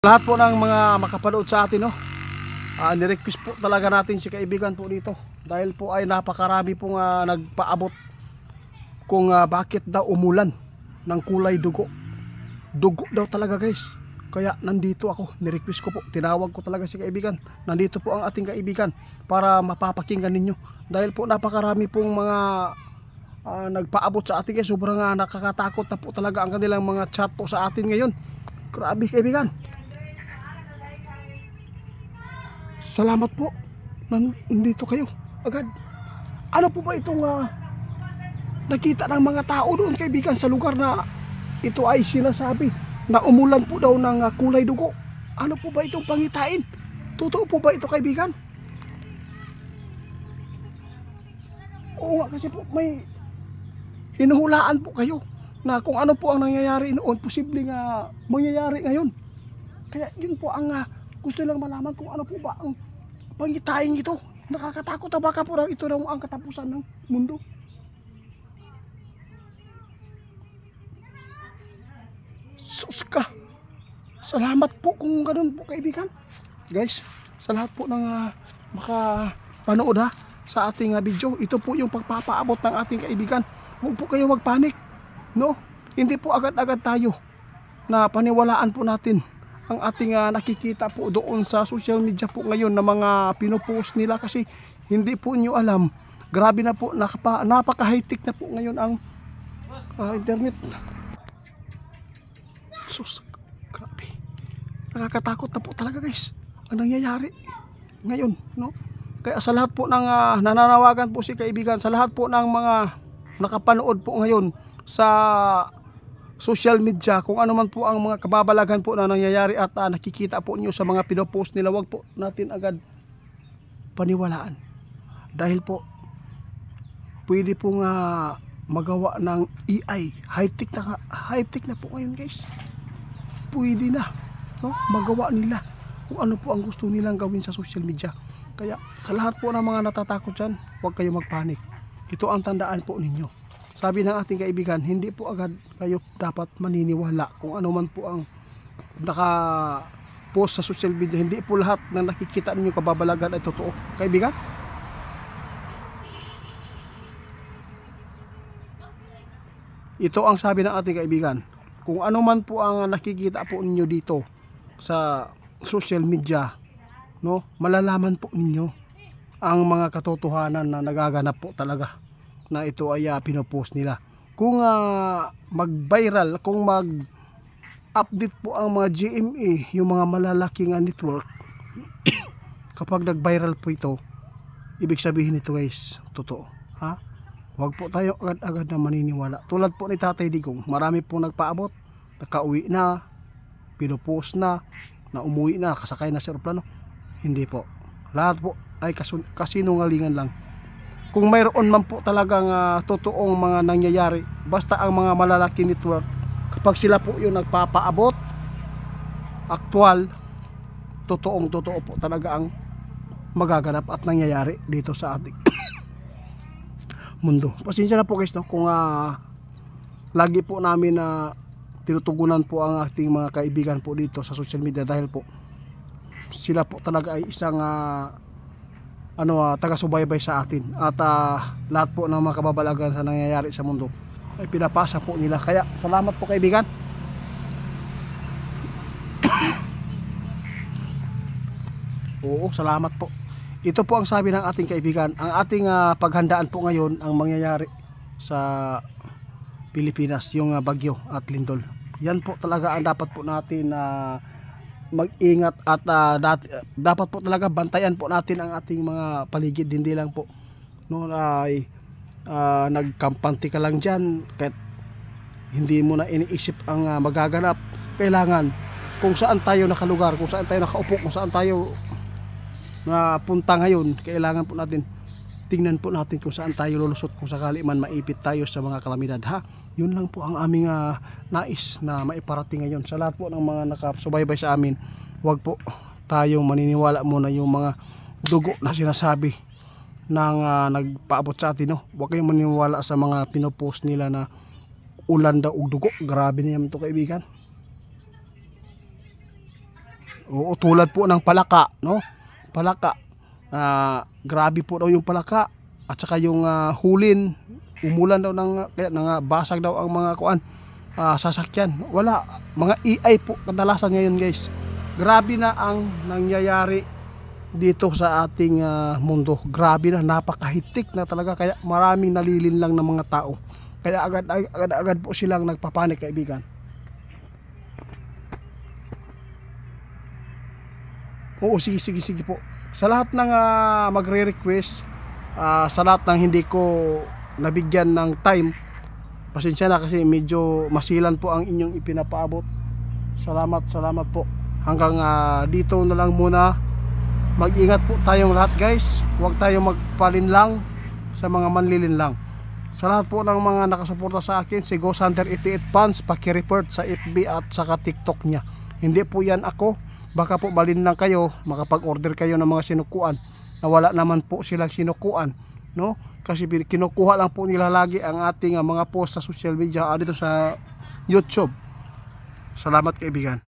Lahat po ng mga makapanood sa atin, no, nirequest po talaga natin si kaibigan po dito dahil po ay napakarami pong nagpaabot kung bakit daw umulan ng kulay dugo. Dugo daw talaga, guys. Kaya nandito ako, nirequest ko po, tinawag ko talaga si kaibigan. Nandito po ang ating kaibigan para mapapakinggan ninyo dahil po napakarami pong mga nagpaabot sa atin, guys. Sobrang nakakatakot na po talaga ang kanilang mga chat po sa atin ngayon. Grabe, kaibigan. Salamat po. Nandito kayo agad. Ano po ba itong nakita ng mga tao doon, kaibigan, sa lugar na ito ay sinasabi na umulan po daw ng kulay dugo? Ano po ba itong pangitain? Totoo po ba ito, kaibigan? Oo nga, kasi po may hinuhulaan po kayo na kung ano po ang nangyayari noon, posibleng mangyayari ngayon. Kaya yun po ang gusto lang malaman kung ano po ba ang pangitaing ito. Nakakatakot na baka po ito daw ang katapusan ng mundo. Sus ka! Salamat po kung ganun po, kaibigan. Guys, sa lahat po ng makapanood sa ating video, ito po yung pagpapaabot ng ating kaibigan. Huwag po kayo magpanik, no? Hindi po agad-agad tayo na paniwalaan po natin ang ating nakikita po doon sa social media po ngayon na mga pinopost nila, kasi hindi po nyo alam, grabe na po, napaka-high-tech na po ngayon ang internet. Sus, grabe. Nakakatakot na po talaga, guys, ang nangyayari ngayon, no? Kaya sa lahat po ng nananawagan po si kaibigan, sa lahat po ng mga nakapanood po ngayon sa social media, kung ano man po ang mga kababalagan po na nangyayari at nakikita po nyo sa mga pinopost nila, wag po natin agad paniwalaan. Dahil po, pwede pong magawa ng AI. High-tech na po ngayon, guys. Pwede na, no? Magawa nila kung ano po ang gusto nilang gawin sa social media. Kaya sa lahat po ng mga natatakot dyan, huwag kayo magpanik. Ito ang tandaan po ninyo. Sabi ng ating kaibigan, hindi po agad kayo dapat maniniwala kung ano man po ang naka-post sa social media. Hindi po lahat na nakikita ninyo kababalagan ay totoo, kaibigan. Ito ang sabi ng ating kaibigan. Kung ano man po ang nakikita po ninyo dito sa social media, no, malalaman po ninyo ang mga katotohanan na nagaganap po talaga, na ito ay pinopost nila. Kung mag-viral, kung mag-update po ang mga GMA, yung mga malalaking network, kapag nag-viral po ito, ibig sabihin nito, guys, totoo. Huwag po tayo agad-agad na maniniwala. Tulad po ni Tatay Digong, marami po nagpaabot, nakauwi na, pinopost na umuwi na, kasakay na sa aeroplano. Hindi po. Lahat po ay kasinungalingan lang. Kung mayroon man po talagang totoong mga nangyayari, basta ang mga malalaking network, kapag sila po yung nagpapaabot, aktual, totoo po talaga ang magaganap at nangyayari dito sa ating mundo. Pasensya na po, guys, no, kung lagi po namin tinutugunan po ang ating mga kaibigan po dito sa social media, dahil po sila po talaga ay isang taga-subaybay sa atin, at lahat po ng mga kababalagan sa nangyayari sa mundo ay pinapasa po nila. Kaya salamat po, kaibigan. Oo, salamat po. Ito po ang sabi ng ating kaibigan. Ang ating paghandaan po ngayon ang mangyayari sa Pilipinas, yung bagyo at lindol. Yan po talaga ang dapat po natin mag-ingat, at dapat po talaga bantayan po natin ang ating mga paligid. Hindi lang po no, ay nagkampante ka lang dyan kahit hindi mo na iniisip ang magaganap. Kailangan kung saan tayo nakalugar, kung saan tayo nakaupo, kung saan tayo punta ngayon, kailangan po natin tingnan po natin kung saan tayo lulusot kung sakali man maipit tayo sa mga kalamidad. Yun lang po ang aming nais na maiparating ngayon sa lahat po ng mga nakasubaybay sa amin. Huwag po tayong maniniwala muna yung mga dugo na sinasabi ng nagpaabot sa atin, no? Huwag kayong maniniwala sa mga pinopost nila na ulan daw og dugo. Grabe na naman ito, kaibigan. Oo, tulad po ng palaka, no? Palaka. Grabe po daw yung palaka. At saka yung hulin, umulan daw kaya basag daw ang mga kuan, sasakyan. Wala, mga AI po kadalasan ngayon, guys. Grabe na ang nangyayari dito sa ating mundo. Grabe na, napakahitik na talaga, kaya maraming nalilinlang ng mga tao. Kaya agad po silang nagpapanik, kaibigan. Oo, sige po. Sa lahat ng magre-request, sa lahat ng hindi ko nabigyan ng time, pasensya na kasi medyo masilan po ang inyong ipinapaabot. Salamat po. Hanggang dito na lang muna. Mag-ingat po tayong lahat, guys. Huwag tayong magpalinlang sa mga manlilinlang. Sa lahat po ng mga nakasuporta sa akin, si Ghost Hunter 88 Fans, paki-report sa FB at saka TikTok niya. Hindi po yan ako. Baka po balin lang kayo, makapag-order kayo ng mga sinukuan na wala naman po silang sinukuan, no? Kasi kinukuha lang po nila lagi ang ating mga post sa social media dito sa YouTube. Salamat, kaibigan.